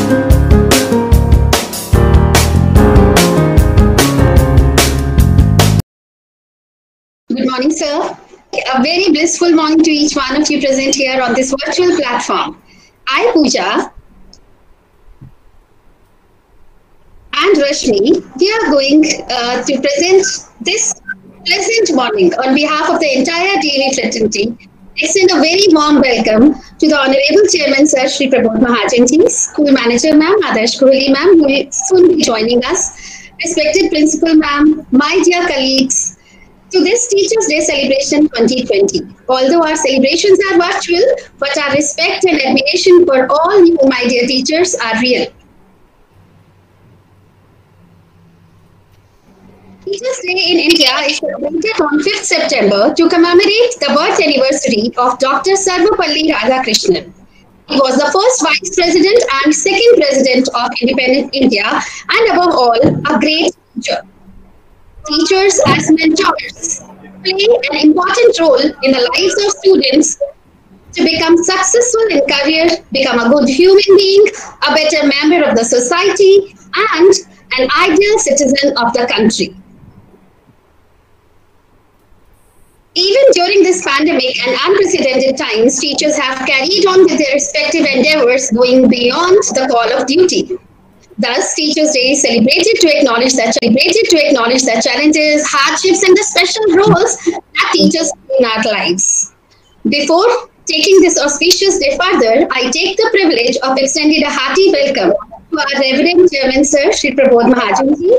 Good morning, sir. A very blissful morning to each one of you present here on this virtual platform. I, Pooja, and Rashmi, we are going to present this pleasant morning on behalf of the entire DV fraternity. Extend a very warm welcome to the Honorable Chairman, Sir Shri Prabodh Mahajanji, School Manager, Ma'am, Adarsh Kohli, Ma'am, who will soon be joining us, respected Principal, Ma'am, my dear colleagues, to this Teachers' Day celebration 2020. Although our celebrations are virtual, but our respect and admiration for all you, my dear teachers, are real. Teachers' Day in India is celebrated on 5th September to commemorate the birth anniversary of Dr. Sarvapalli Radhakrishnan. He was the first Vice President and second President of independent India, and above all, a great teacher. Teachers as mentors play an important role in the lives of students to become successful in career, become a good human being, a better member of the society, and an ideal citizen of the country. Even during this pandemic and unprecedented times, teachers have carried on with their respective endeavors, going beyond the call of duty. Thus, Teachers' Day is celebrated to acknowledge the challenges, hardships, and the special roles that teachers play in our lives. Before taking this auspicious day further, I take the privilege of extending a hearty welcome to our Reverend Chairman, Sir Shri Prabodh Mahajanji.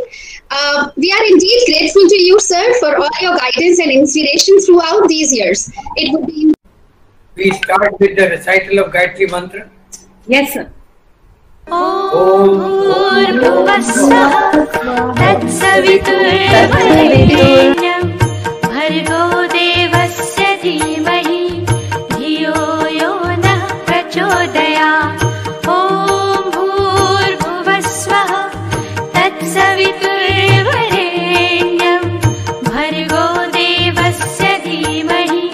We are indeed grateful to you, sir, for all your guidance and inspiration throughout these years. It would be. We start with the recital of Gayatri Mantra. Yes, sir. भूर्भुवस्सुः तत्सवितुर्वरेण्यं भर्गो देवस्य धीमहि धियो यो नः प्रचोदयात् ॐ भूर्भुवस्सुः तत्सवितुर्वरेण्यं भर्गो देवस्य धीमहि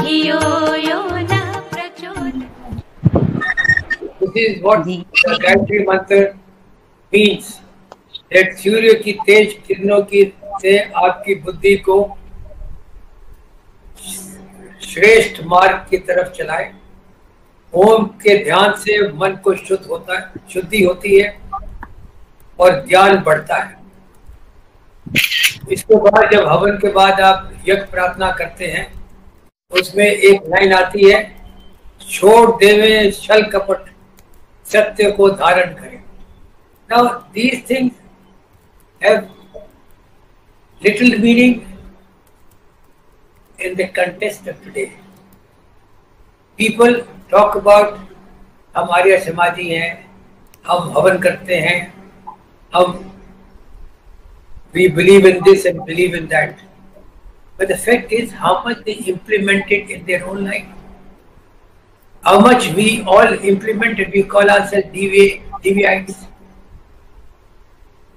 धियो यो नः प्रचोदयात्. This is what the Gayatri Mantra means, that सूर्य की तेज किरणों की से आपकी बुद्धि को श्रेष्ठ मार्ग की तरफ चलाए. ओम के ध्यान से मन को शुद्धि होती है और ज्ञान बढ़ता है. इसके बाद जब हवन के बाद आप यज्ञ प्रार्थना करते हैं, उसमें एक लाइन आती है, छोड़ देवे छल कपट सत्य को धारण करें. Now these things have little meaning in the context of today. People talk about हम आर्य समाजी हैं, हम हवन करते हैं, हम we believe in this and believe in that. But the fact is how much they implement it in their own life. How much we all implemented. We call ourselves DVites.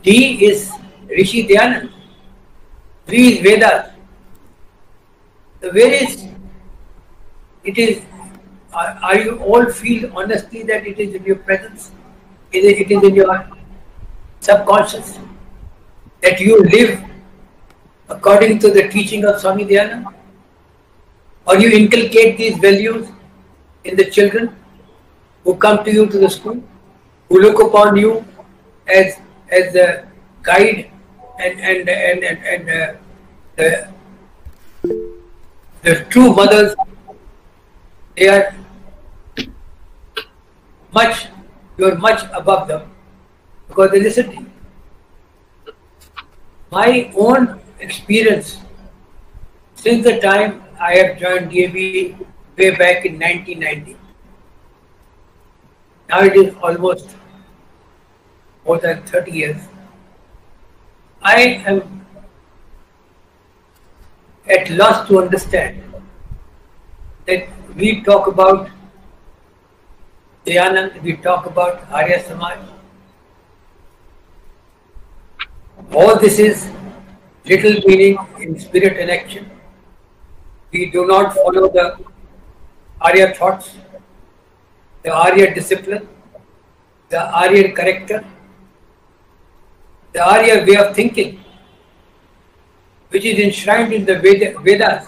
D is Rishi Dyanand. V is Vedas. So where is it? Is are you all feel honestly that it is in your presence? It is in your subconscious that you live according to the teaching of Swami Dyanand, or you inculcate these values in the children who come to you to the school, who look upon you as the guide and the true mothers. They are you are much above them because they listen to you. My own experience since the time I have joined DAV way back in 1990. Now it is almost more than 30 years. I am at loss to understand that we talk about Dayanand, we talk about Arya Samaj. All this is little meaning in spirit and action. We do not follow the Arya thoughts, the Arya discipline, the Aryan character, the Arya way of thinking, which is enshrined in the Vedas,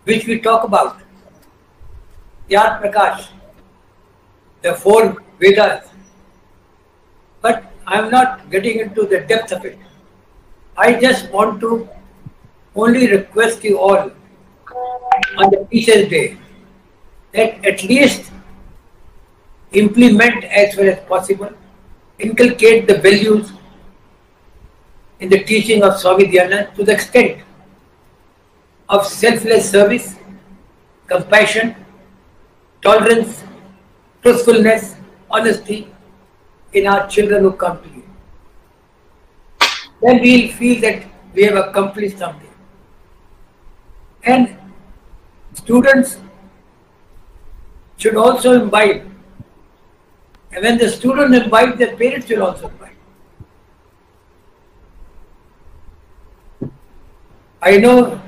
which we talk about. Yat Prakash, the four Vedas. But I am not getting into the depth of it. I just want to only request you all on the Teachers' Day that at least implement as well as possible, inculcate the values in the teaching of Swami Dayanand to the extent of selfless service, compassion, tolerance, truthfulness, honesty in our children who come to you. Then we will feel that we have accomplished something. And students should also imbibe. And when the student imbibes, their parents will also imbibe. I know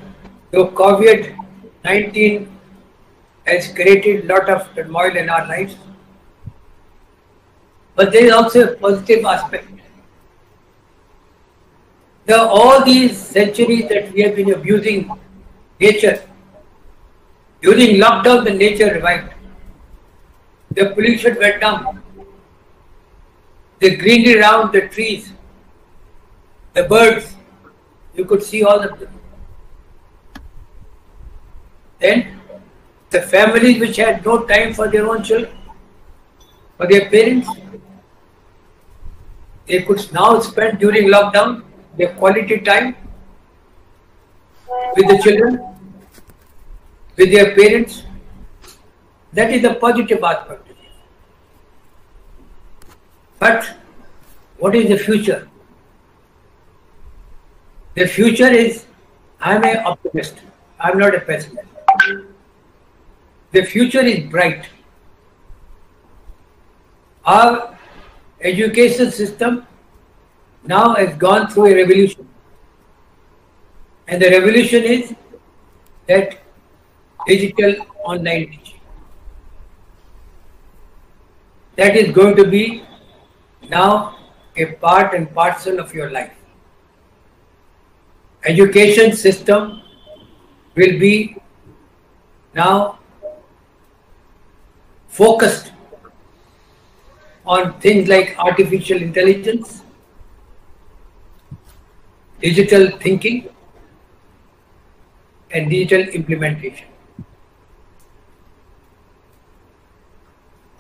the COVID-19 has created a lot of turmoil in our lives, but there is also a positive aspect. All these centuries that we have been abusing nature, during lockdown the nature revived. The pollution went down. The greenery around the trees, the birds, you could see all of them. Then the families which had no time for their own children, for their parents, they could now spend during lockdown their quality time with the children, with their parents. That is the positive aspect. But what is the future? The future is, I am an optimist, I am not a pessimist. The future is bright. Our education system now has gone through a revolution. And the revolution is that digital online teaching. That is going to be now a part and parcel of your life. Education system will be now focused on things like artificial intelligence, digital thinking, and digital implementation.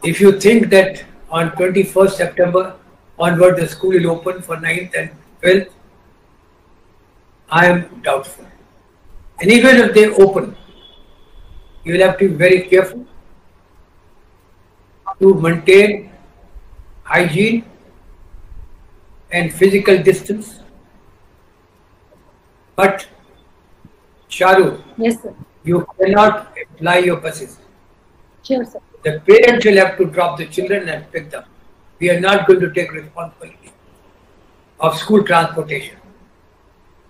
If you think that on 21st September onward the school will open for 9th and 12th, I am doubtful. And even if they open, you will have to be very careful to maintain hygiene and physical distance. But Charu, Yes, sir. you cannot apply your buses. Sure, sir. The parents will have to drop the children and pick them. We are not going to take responsibility of school transportation.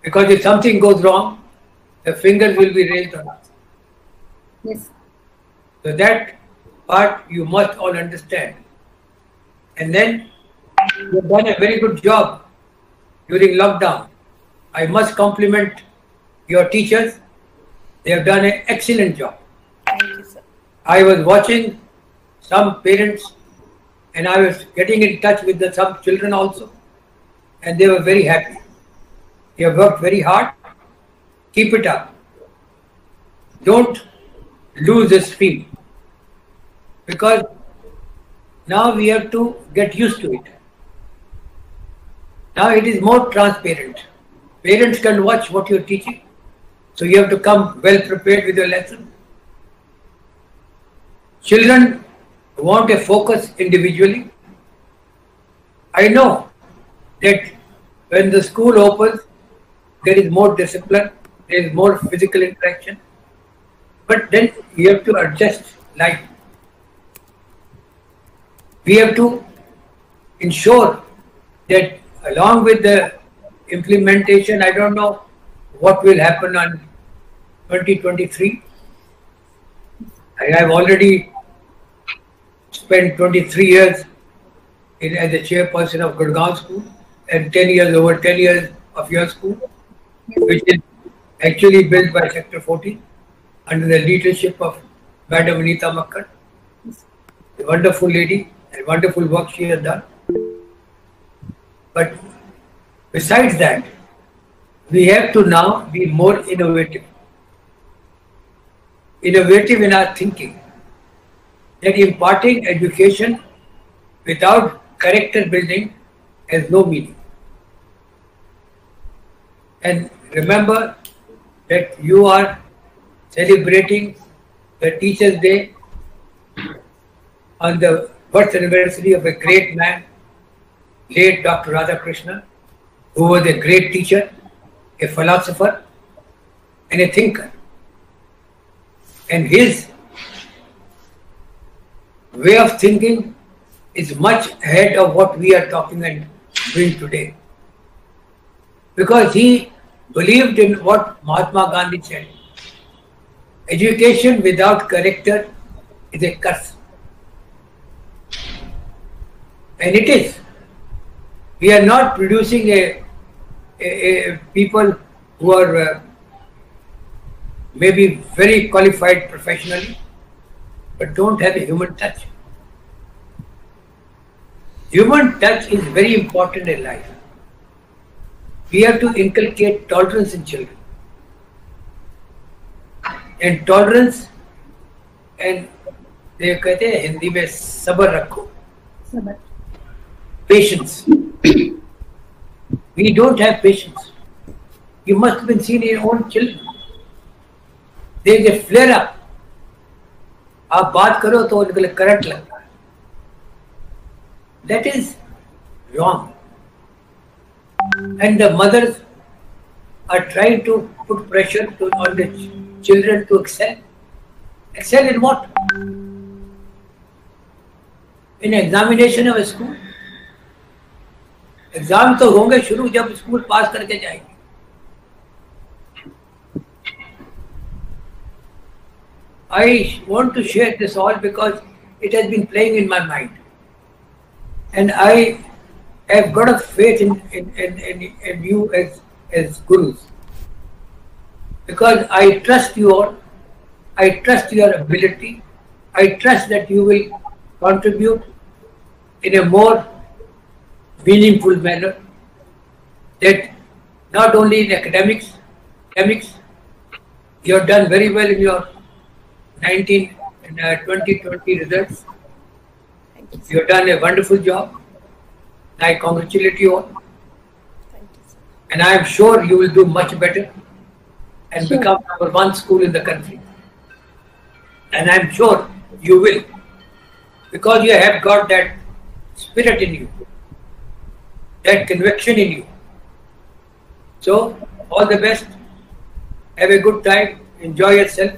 Because if something goes wrong, the fingers will be raised on us. Yes. So that part you must all understand. And then you have done a very good job during lockdown. I must compliment your teachers. They have done an excellent job. Thank you, sir. I was watching some parents and I was getting in touch with some children also, and they were very happy. You have worked very hard. Keep it up. Don't lose the stream, because now we have to get used to it. Now it is more transparent. Parents can watch what you're teaching, so you have to come well prepared with your lesson. Children want a focus individually. I know that when the school opens, there is more discipline, there is more physical interaction, but then you have to adjust life. We have to ensure that along with the implementation, I don't know what will happen on 2023. I have already spent 23 years as the chairperson of Gurgaon School, and 10 years, over 10 years of your school, which is actually built by Sector 14 under the leadership of Madam Anita Makkar, a wonderful lady and wonderful work she has done. But besides that, we have to now be more innovative. Innovative in our thinking, that imparting education without character building has no meaning. And remember that you are celebrating the Teachers' Day on the birth anniversary of a great man, late Dr. Radhakrishnan, who was a great teacher, a philosopher, and a thinker. And his way of thinking is much ahead of what we are talking and doing today. Because he believed in what Mahatma Gandhi said. Education without character is a curse. And it is. We are not producing a people who are maybe very qualified professionally, but don't have a human touch. Human touch is very important in life. We have to inculcate tolerance in children. And tolerance, and they कहते हैं हिंदी में सब्र रखो, patience. We don't have patience. You must have been seen in your own children. There is a flare up. आप बात करो तो उनके लिए करंट लगता है. That is wrong. And the mothers are trying to put pressure on the children to excel. Excel in what? In examination of a school. Exam तो होंगे शुरू जब स्कूल पास करके जाएंगे. I want to share this all because it has been playing in my mind, and I have got a faith in you as gurus, because I trust you all. I trust your ability. I trust that you will contribute in a more meaningful manner, that not only in academics, you have done very well in your 2020 results. You have done a wonderful job. I congratulate you all. And I am sure you will do much better and become #1 school in the country. And I am sure you will, because you have got that spirit in you, that conviction in you. So, all the best. Have a good time. Enjoy yourself.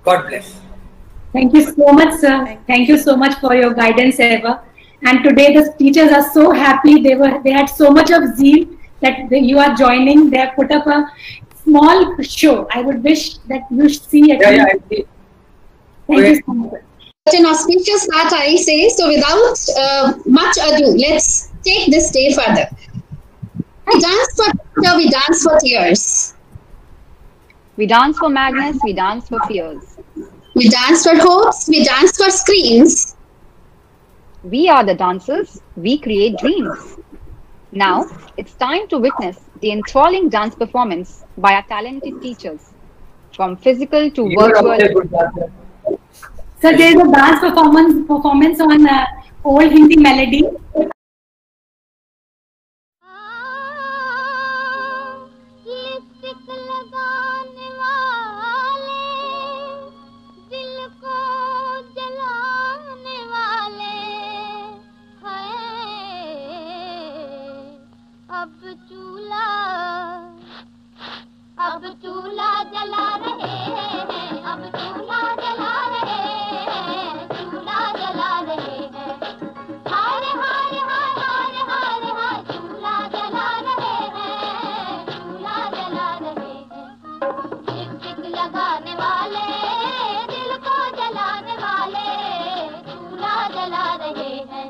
God bless. Thank you so much, sir. Thank you so much for your guidance ever. And today the teachers are so happy. They had so much of zeal that you are joining. They have put up a small show. I would wish that you see it. I see. Thank you so much. Such an auspicious start, I say. So without much ado, let's take this day further. We dance for laughter, we dance for tears. We dance for madness, we dance for fears. We dance for hopes, we dance for screams. We are the dancers, we create dreams. Now, it's time to witness the enthralling dance performance by our talented teachers. From physical to virtual. So there is a dance performance on old Hindi melody. अब चूल्हा जला रहे हैं, अब चूल्हा जला रहे हैं, चूल्हा जला रहे हैं. हाय हाय हाय हाय हाय हाय, चूल्हा जला रहे हैं, चूल्हा जला रहे हैं. टिक लगाने वाले, दिल को जलाने वाले, चूल्हा जला रहे हैं.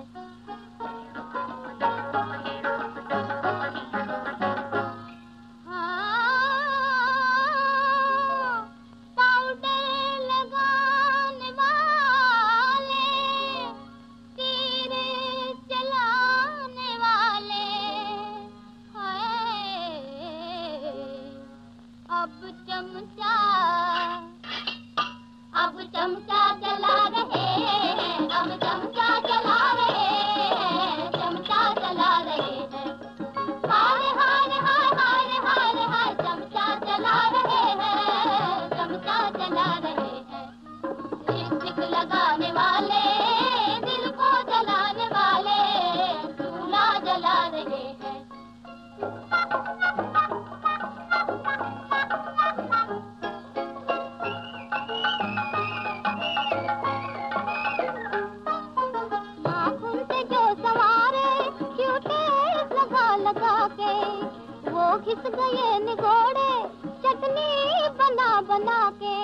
घिस गए निगोड़े चटनी बना बना के,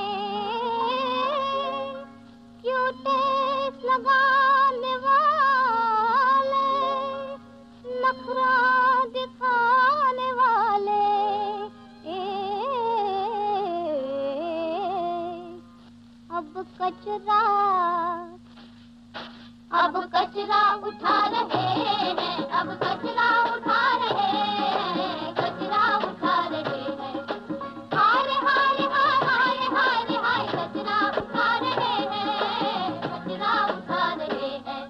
क्यों टेस्ट लगाने वाले, नखरा दिखाने वाले, अब कचरा उठा रहे हैं, अब कचरा उठा रहे हैं, कचरा उठा रहे हैं। हाय हाय हाय हाय हाय हाय कचरा उठा रहे हैं, कचरा उठा रहे हैं।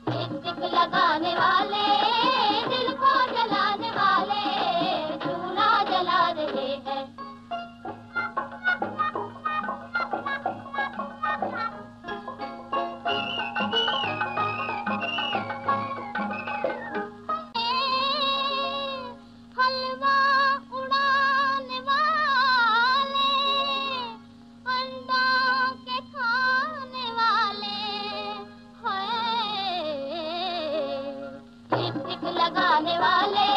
लिपस्टिक लगाने वाले, दिल को जलाने वाले, चूल्हा जला रहे हैं। हलवा उड़ाने वाले, अंडा के खाने वाले, लिपस्टिक लगाने वाले,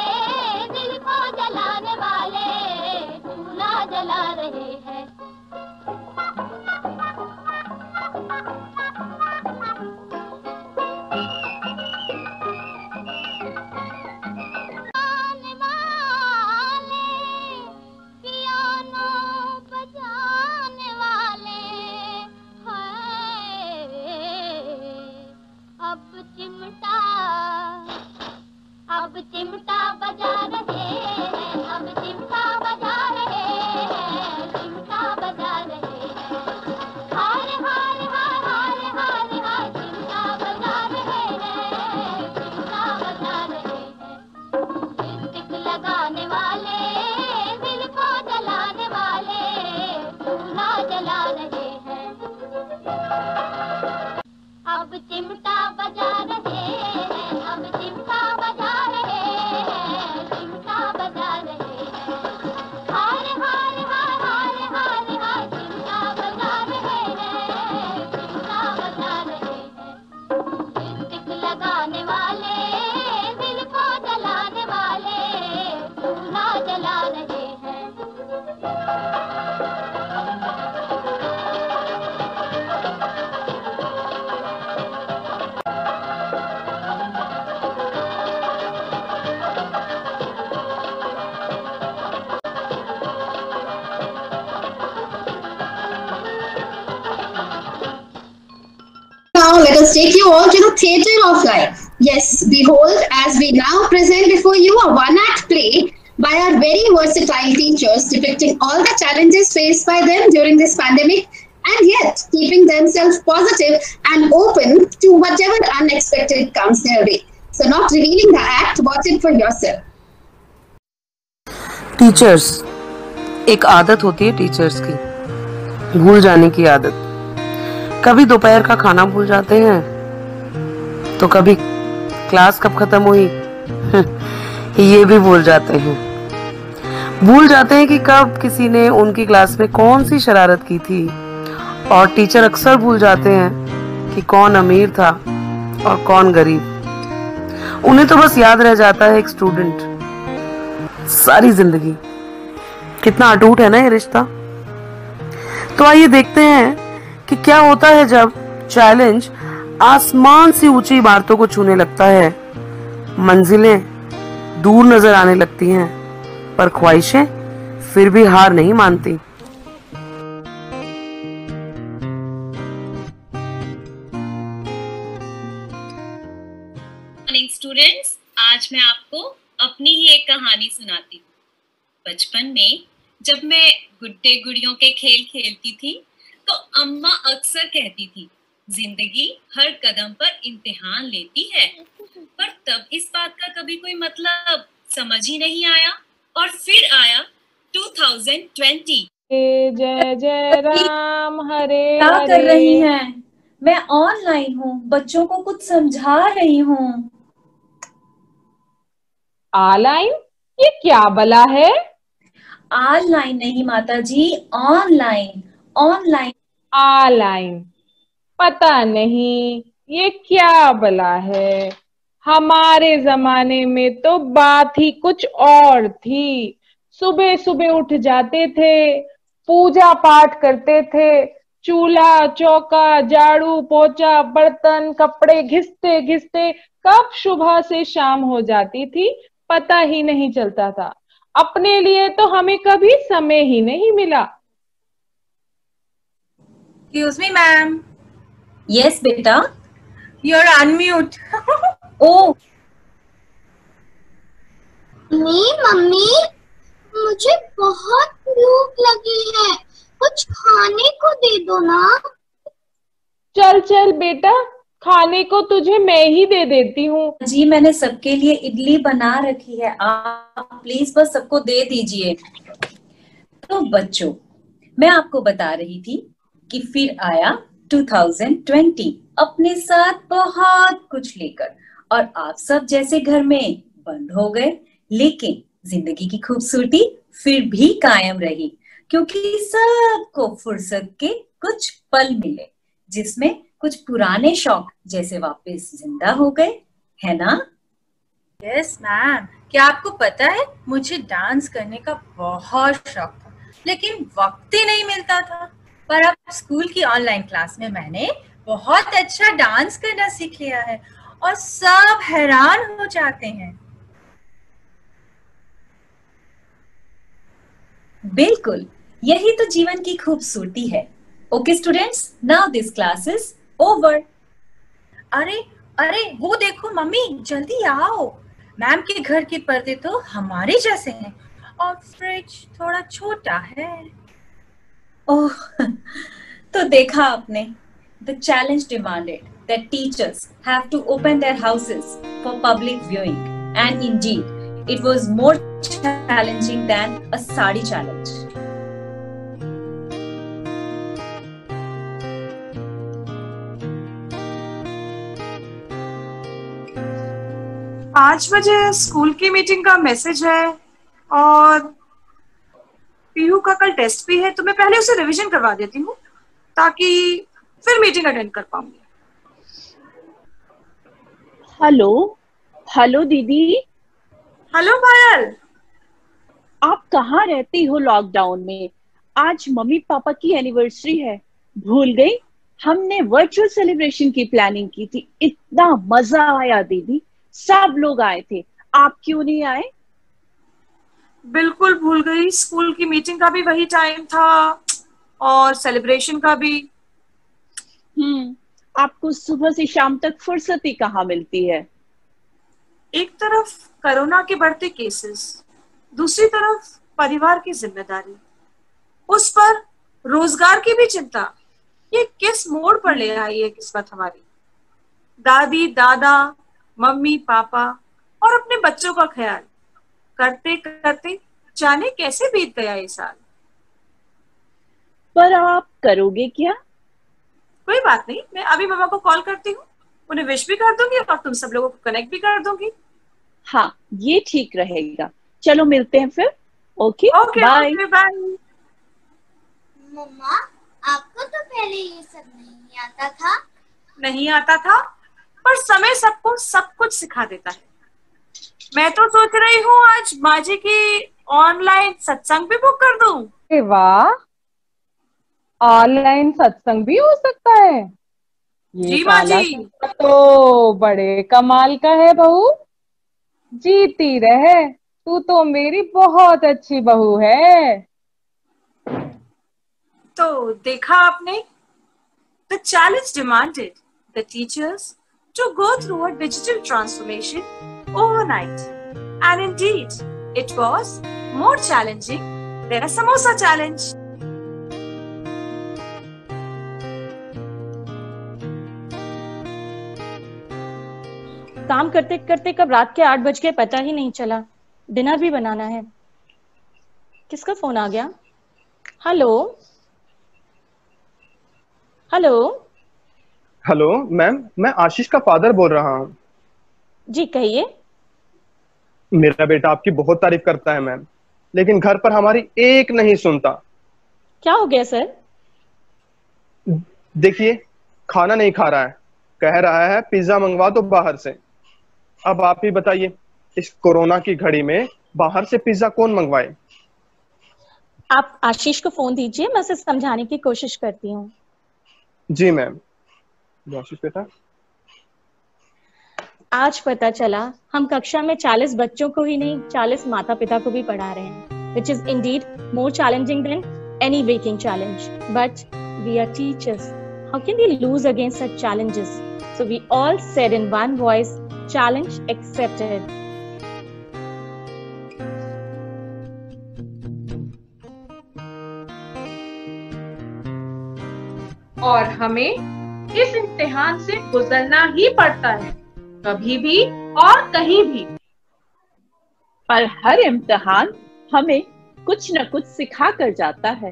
दिल को जलाने वाले, चूल्हा जला रहे हैं। पियानो बजाने वाले, अब चिमटा बजा रहे हैं, अब चिमटा बजा रहे हैं, चिमटा बजा रहे हैं। हाय हाय हाय हाय हाय हाय चिमटा बजा रहे हैं, चिमटा बजा रहे हैं। लिपस्टिक लगाने वाले, दिल को जलाने वाले, चूल्हा जला रहे हैं। अब चिमटा बजा रहे हैं, अब चिमटा बजा रहे हैं, चिमटा बजा रहे हैं। हाय हाय हाय हाय हाय हाय चिमटा बजा रहे हैं, चिमटा बजा रहे हैं। लिपस्टिक लगाने वाले, दिल को जलाने वाले, चूल्हा जला रहे हैं। Now let us take you all to the theatre of life. Yes, behold, as we now present before you a one-act play by our very versatile teachers depicting all the challenges faced by them during this pandemic and yet keeping themselves positive and open to whatever unexpected comes their way. So not revealing the act, watch it for yourself. Teachers, एक आदत होती है teachers की, भूल जाने की आदत। कभी दोपहर का खाना भूल जाते हैं, तो कभी क्लास कब खत्म हुई ये भी भूल जाते हैं। भूल जाते हैं कि कब किसी ने उनकी क्लास में कौन सी शरारत की थी, और टीचर अक्सर भूल जाते हैं कि कौन अमीर था और कौन गरीब। उन्हें तो बस याद रह जाता है एक स्टूडेंट सारी जिंदगी। कितना अटूट है ना ये रिश्ता। तो आइए देखते हैं कि क्या होता है जब चैलेंज आसमान से ऊंची इमारतों को छूने लगता है, मंजिलें दूर नजर आने लगती हैं, पर ख्वाहिशें फिर भी हार नहीं मानती। मॉर्निंग स्टूडेंट्स, आज मैं आपको अपनी ही एक कहानी सुनाती हूँ। बचपन में जब मैं गुड्डे गुड़ियों के खेल खेलती थी तो अम्मा अक्सर कहती थी, जिंदगी हर कदम पर इम्तिहान लेती है। पर तब इस बात का कभी कोई मतलब समझ ही नहीं आया। और फिर आया 2020। जय जय राम हरे क्या हरे। कर रही हैं? मैं ऑनलाइन हूँ, बच्चों को कुछ समझा रही हूँ। ऑनलाइन? ये क्या बला है? ऑनलाइन नहीं माता जी, ऑनलाइन। Online online? पता नहीं ये क्या बला है। हमारे जमाने में तो बात ही कुछ और थी। सुबह सुबह उठ जाते थे, पूजा पाठ करते थे, चूल्हा चौका झाड़ू पोछा बर्तन कपड़े घिसते घिसते कब सुबह से शाम हो जाती थी पता ही नहीं चलता था। अपने लिए तो हमें कभी समय ही नहीं मिला। Excuse me, ma'am. यस बेटा। You're unmute. ओ मम्मी, मुझे बहुत भूख लगी है, कुछ खाने को दे दो ना। चल चल बेटा, खाने को तुझे मैं ही दे देती हूँ। जी मैंने सबके लिए इडली बना रखी है, आप प्लीज बस सबको दे दीजिए। तो बच्चों, मैं आपको बता रही थी कि फिर आया 2020 अपने साथ बहुत कुछ लेकर, और आप सब जैसे घर में बंद हो गए, लेकिन जिंदगी की खूबसूरती फिर भी कायम रही, क्योंकि सबको फुर्सत के कुछ पल मिले जिसमें कुछ पुराने शौक जैसे वापस जिंदा हो गए, है ना? Yes ma'am. क्या आपको पता है, मुझे डांस करने का बहुत शौक था, लेकिन वक्त ही नहीं मिलता था। पर अब स्कूल की ऑनलाइन क्लास में मैंने बहुत अच्छा डांस करना सीख लिया है और सब हैरान हो जाते हैं। बिल्कुल, यही तो जीवन की खूबसूरती है। Okay students, now this class is over. अरे अरे, वो देखो मम्मी, जल्दी आओ। मैम के घर के पर्दे तो हमारे जैसे हैं और फ्रिज थोड़ा छोटा है। ओह, तो देखा आपने, the challenge demanded that teachers have to open their houses for public viewing, and indeed it was more challenging than a sari challenge. पाँच बजे स्कूल की मीटिंग का मैसेज है और पीयू का कल टेस्ट भी है, तो मैं पहले उसे रिवीजन करवा देती हूँ ताकि फिर मीटिंग अटेंड कर पाऊंगी। हेलो हेलो दीदी। हेलो पायल। आप कहाँ रहती हो लॉकडाउन में? आज मम्मी पापा की एनिवर्सरी है, भूल गई? हमने वर्चुअल सेलिब्रेशन की प्लानिंग की थी, इतना मजा आया दीदी, सब लोग आए थे, आप क्यों नहीं आए? बिल्कुल भूल गई, स्कूल की मीटिंग का भी वही टाइम था और सेलिब्रेशन का भी। आपको सुबह से शाम तक फुर्सत ही कहाँ मिलती है? एक तरफ कोरोना के बढ़ते केसेस, दूसरी तरफ परिवार की जिम्मेदारी, उस पर रोजगार की भी चिंता। ये किस मोड़ पर ले आई है किस्मत हमारी। दादी दादा, मम्मी पापा और अपने बच्चों का ख्याल करते करते जाने कैसे बीत गया ये साल। पर आप करोगे क्या? कोई बात नहीं, मैं अभी मम्मा को कॉल करती हूँ, उन्हें विश भी कर दूंगी और तुम सब लोगों को कनेक्ट भी कर दूंगी। हाँ, ये ठीक रहेगा। चलो मिलते हैं फिर। Okay bye bye. मम्मा, आपको तो पहले ये सब नहीं आता था? नहीं आता था, पर समय सबको सब कुछ सिखा देता है। मैं तो सोच रही हूँ आज माँ जी की ऑनलाइन सत्संग भी बुक कर दूं। वाह, ऑनलाइन सत्संग भी हो सकता है? ये जी माँ जी। तो बड़े कमाल का है बहू। जीती रहे, तू तो मेरी बहुत अच्छी बहू है। तो देखा आपने, the challenge demanded the teachers to go through a digital transformation overnight, and indeed it was more challenging than a samosa challenge. काम करते करते कब रात के 8 बज गए पता ही नहीं चला। डिनर भी बनाना है। किसका फोन आ गया? हेलो हेलो हेलो मैम, मैं आशीष का फादर बोल रहा हूँ। जी कहिए। मेरा बेटा आपकी बहुत तारीफ करता है मैम, लेकिन घर पर हमारी एक नहीं सुनता। क्या हो गया सर? देखिए, खाना नहीं खा रहा है, कह रहा है पिज्जा मंगवा दो बाहर से। अब आप ही बताइए, इस कोरोना की घड़ी में बाहर से पिज्जा कौन मंगवाए? आप आशीष को फोन दीजिए, मैं उसे समझाने की कोशिश करती हूँ। जी मैम। आशीष बेटा, आज पता चला हम कक्षा में 40 बच्चों को ही नहीं 40 माता पिता को भी पढ़ा रहे हैं, which is indeed more challenging than any waking challenge. But we are teachers. How can we lose against such challenges? So we all said in one voice, challenge accepted. और हमें इस इम्तिहान से गुजरना ही पड़ता है, कभी भी और कहीं भी। पर हर इम्तिहान हमें कुछ न कुछ सिखा कर जाता है।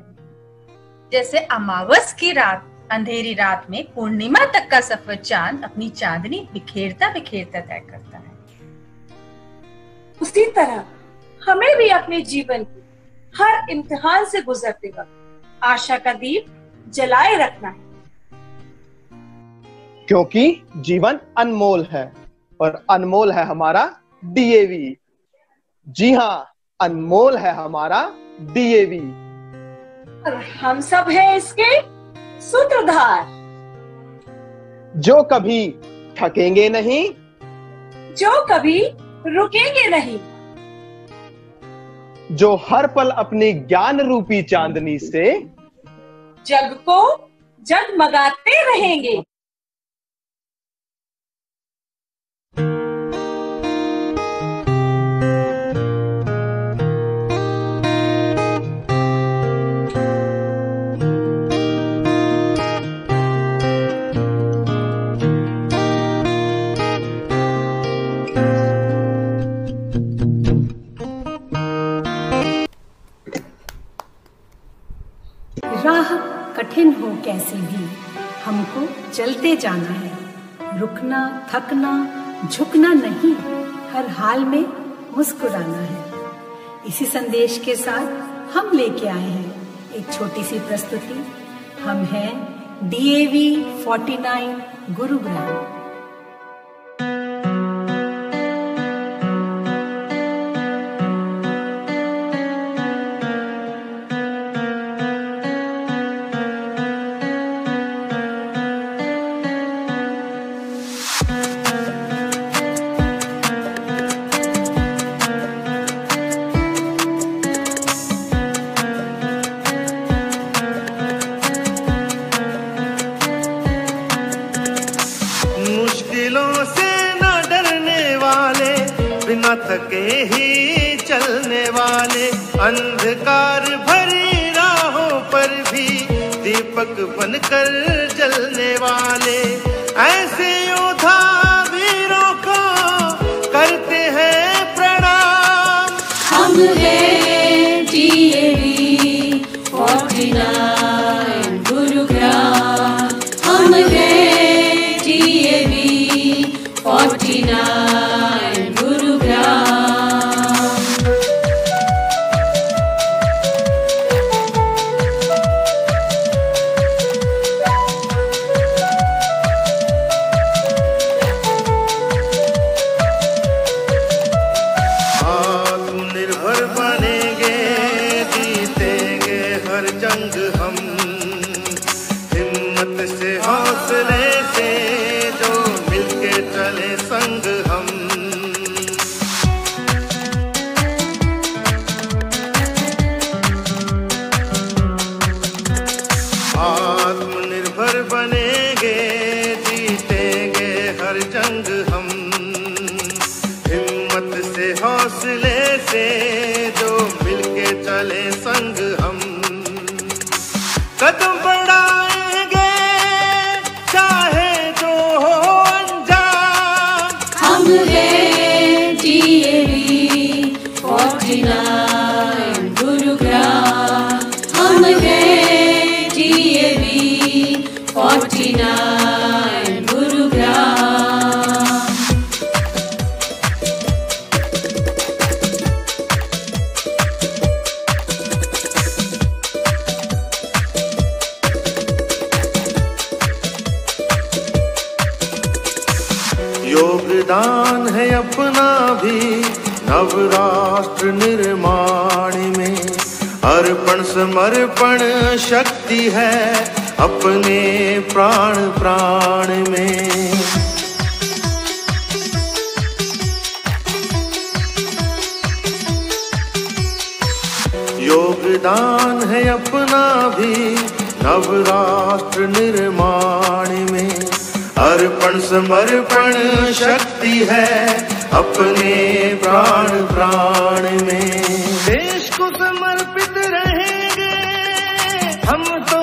जैसे अमावस की रात, अंधेरी रात में पूर्णिमा तक का सफर चांद अपनी चांदनी बिखेरता बिखेरता तय करता है, उसी तरह हमें भी अपने जीवन की हर इम्तिहान से गुजरते वक्त आशा का दीप जलाए रखना है, क्योंकि जीवन अनमोल है और अनमोल है हमारा डीएवी। जी हाँ, अनमोल है हमारा डीएवी। और हम सब हैं इसके सूत्रधार, जो कभी थकेंगे नहीं, जो कभी रुकेंगे नहीं, जो हर पल अपनी ज्ञान रूपी चांदनी से जग को जगमगाते रहेंगे। राह कठिन हो कैसे भी हमको चलते जाना है, रुकना थकना झुकना नहीं, हर हाल में मुस्कुराना है। इसी संदेश के साथ हम लेके आए हैं एक छोटी सी प्रस्तुति। हम हैं DAV 49 गुरुग्राम। थके ही चलने वाले, अंधकार भरी राहों पर भी दीपक बनकर जलने वाले, ऐसे योद्धा वीरों को करते हैं प्रणाम। हम हैं DAV 49 गुरुग्राम, हम हैं DAV 49 कदम बढ़ाएंगे चाहे जो हो अंजाम। हम हैं DAV 49 गुरुग्राम, हम हैं DAV 49 गुरुग्राम। योग योगदान है अपना भी नवराष्ट्र निर्माण में, अर्पण समर्पण शक्ति है अपने प्राण प्राण में। योगदान है अपना भी नवराष्ट्र निर्माण में, अर्पण समर्पण शक्ति है अपने प्राण प्राण में। देश को समर्पित रहेंगे हम तो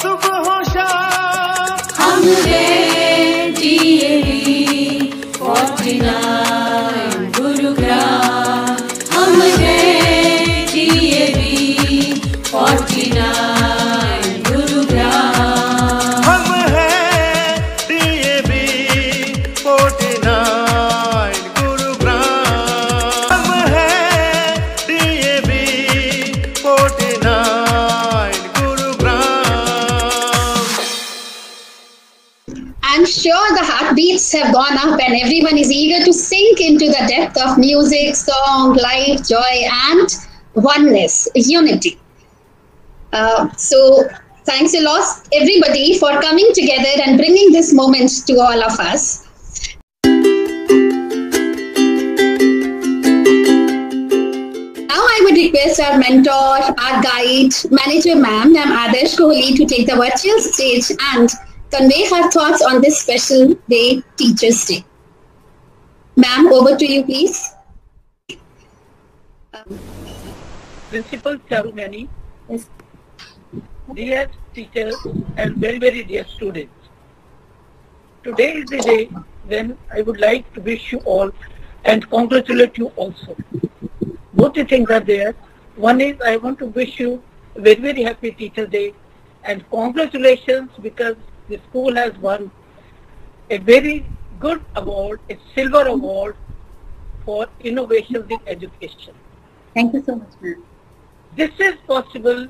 सुबह हो शाम, हम हैं DAV 49 गुरुग्राम, हम हैं DAV 49 गुरुग्राम, हम हैं DAV 49 गुरुग्राम, हम हैं DAV 49 Gurugram. I'm sure the heartbeats have gone up and everyone is eager to sink into the depth of music, song, life, joy, and oneness, unity. So thanks a lot, everybody, for coming together and bringing this moment to all of us. Now I would request our mentor, our guide, manager ma'am Adarsh Kohli, to take the virtual stage and convey her thoughts on this special day, Teachers' Day. Ma'am, over to you, please. Principal Charumani, dear teachers and very, very dear students. Today is the day when I would like to wish you all and congratulate you also. Both the things are there. One is I want to wish you a very, very happy Teachers' Day and congratulations because the school has won a very good award, a silver award for innovations in education. Thank you so much, ma'am. This is possible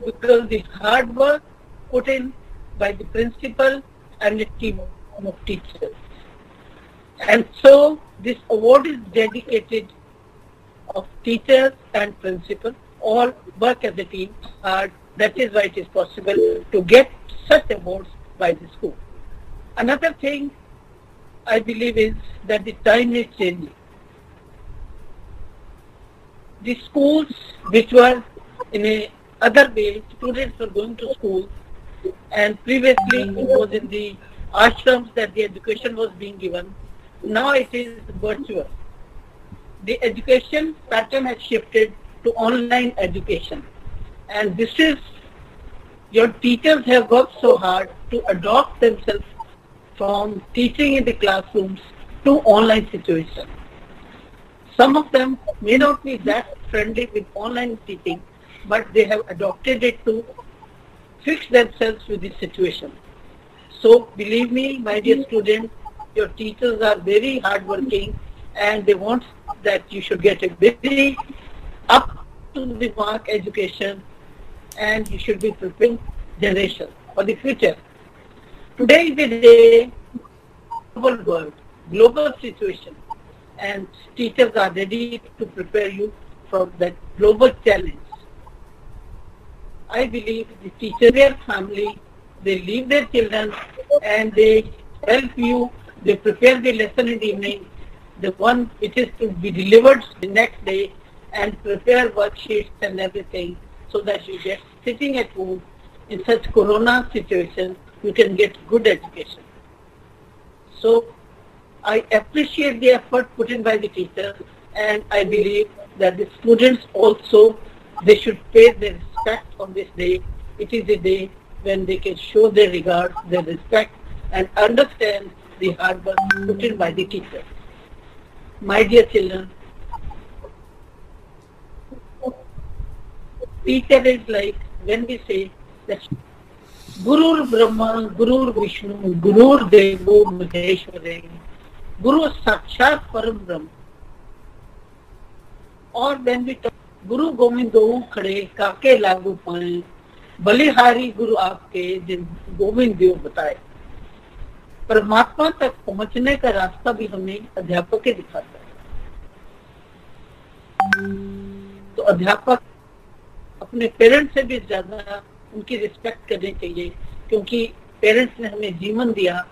because the hard work put in by the principal and the team of teachers. And so this award is dedicated of teachers and principal, all work as a team hard. That is why it is possible to get such awards by the school. Another thing I believe is that the time is changing. The schools which were in a other way, students were going to school and previously it was in the ashrams that the education was being given. Now it is virtual. The education pattern has shifted to online education, and this is, your teachers have worked so hard to adopt themselves from teaching in the classrooms to online situation. Some of them may not be that friendly with online teaching, but they have adopted it to fix themselves with the situation. So believe me, my dear students, your teachers are very hardworking and they want that you should get a very up to the mark education and you should be preparing generation for the future. Today is the day, global world, global situation, and teachers are ready to prepare you for that global challenge. I believe the teachers, their family, they leave their children and they help you, they prepare the lesson in the evening, the one which is to be delivered the next day, and prepare worksheets and everything so that you get sitting at home in such corona situation, you can get good education. So I appreciate the effort put in by the teachers, and I believe that the students also, they should pay their respect on this day. It is a day when they can show their regard, their respect, and understand the hard work put in by the teachers. My dear children, teacher is like when we say that Gurur Brahma, Gurur Vishnu, Gurur Devo Maheshwara, Guru Sakshat Param Brahma. Or when we talk Guru Govindo Khade Kake Lagu Paye, Balihari Guru Aapke Jin Govind Dev Bataye. परमात्मा तक पहुंचने का रास्ता भी हमें अध्यापक ही दिखाता है। तो अध्यापक अपने पेरेंट्स से भी ज्यादा उनकी रिस्पेक्ट करनी चाहिए, क्योंकि पेरेंट्स ने हमें जीवन दिया,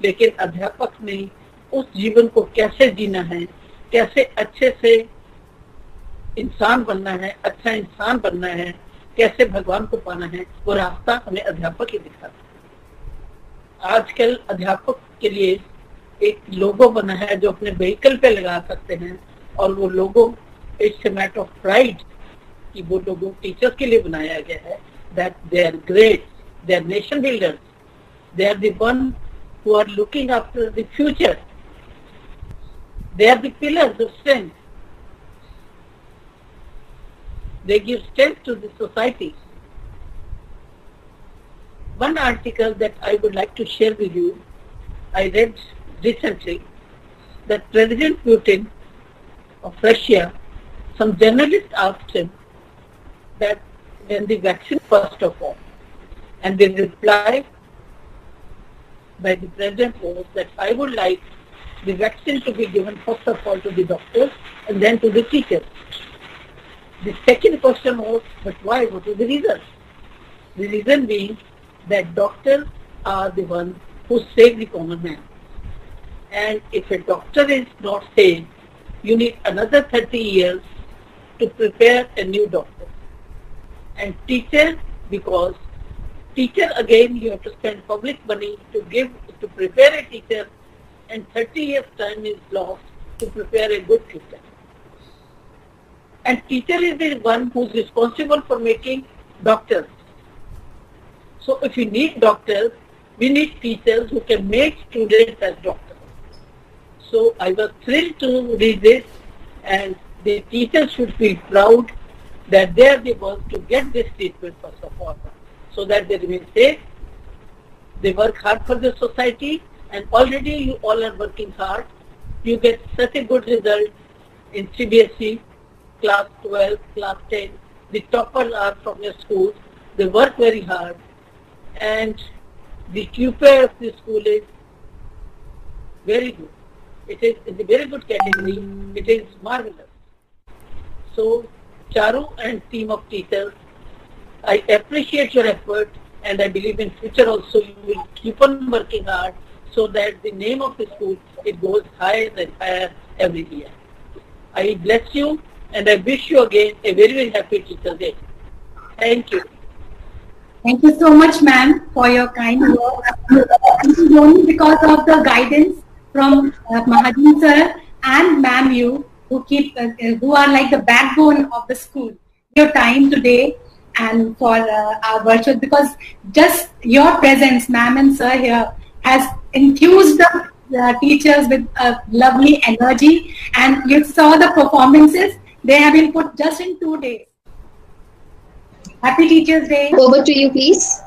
लेकिन अध्यापक ने उस जीवन को कैसे जीना है, कैसे अच्छे से इंसान बनना है, अच्छा इंसान बनना है, कैसे भगवान को पाना है, वो रास्ता हमें अध्यापक ही दिखाता है। आजकल अध्यापक के लिए एक लोगो बना है जो अपने व्हीकल पे लगा सकते हैं, और वो logo it's a matter of pride कि वो लोगो टीचर्स के लिए बनाया गया है, that they are great, they are nation builders, they are the one who are looking after the future. They are the pillars of strength. They give strength to the society. One article that I would like to share with you, I read recently that President Putin of Russia, some journalist asked him that when the vaccine first of all, and the reply by the president was that I would like the vaccine to be given first of all to the doctors and then to the teachers. The second question was, but why? What is the reason? The reason being that doctors are the ones who save the common man. And if a doctor is not saved, you need another 30 years to prepare a new doctor. And teacher, because teacher again you have to spend public money to prepare a teacher, and 30 years time is lost to prepare a good teacher. And teacher is the one who is responsible for making doctors. So if we need doctors, we need teachers who can make students as doctors. So I was thrilled to read this, and the teachers should feel proud that they are the ones to get this treatment first of all, so that they remain safe. They work hard for the society, and already you all are working hard. You get such a good result in CBSE, class 12, class 10. The toppers are from your schools. They work very hard, and the QPA of the school is very good. It is in a very good category. It is marvelous. So, Charu and team of teachers, I appreciate your effort, and I believe in future also you will keep on working hard so that the name of the school, it goes higher and higher every year. I bless you, and I wish you again a very, very happy Teachers' Day. Thank you. Thank you so much, ma'am, for your kind words. This is only because of the guidance from Mahajan sir and ma'am you, who are like the backbone of the school. Your time today and for our virtual, because just your presence, ma'am and sir here, has infused the teachers with a lovely energy, and you saw the performances. They have been put just in 2 days. Happy Teachers' Day. Over to you, please.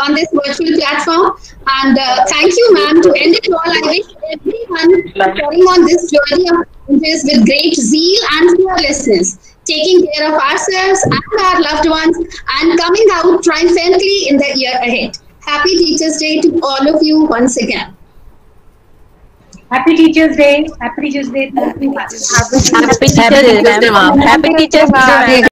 On this virtual platform, and thank you, ma'am. To end it all, I wish everyone carrying on this journey of challenges with great zeal and fearlessness, taking care of ourselves and our loved ones, and coming out triumphantly in the year ahead. Happy Teachers' Day to all of you once again. Happy Teachers' Day. Happy Teachers' Day. Happy Teachers' Day. Happy Teachers' Day, ma'am. Happy Teachers' Day.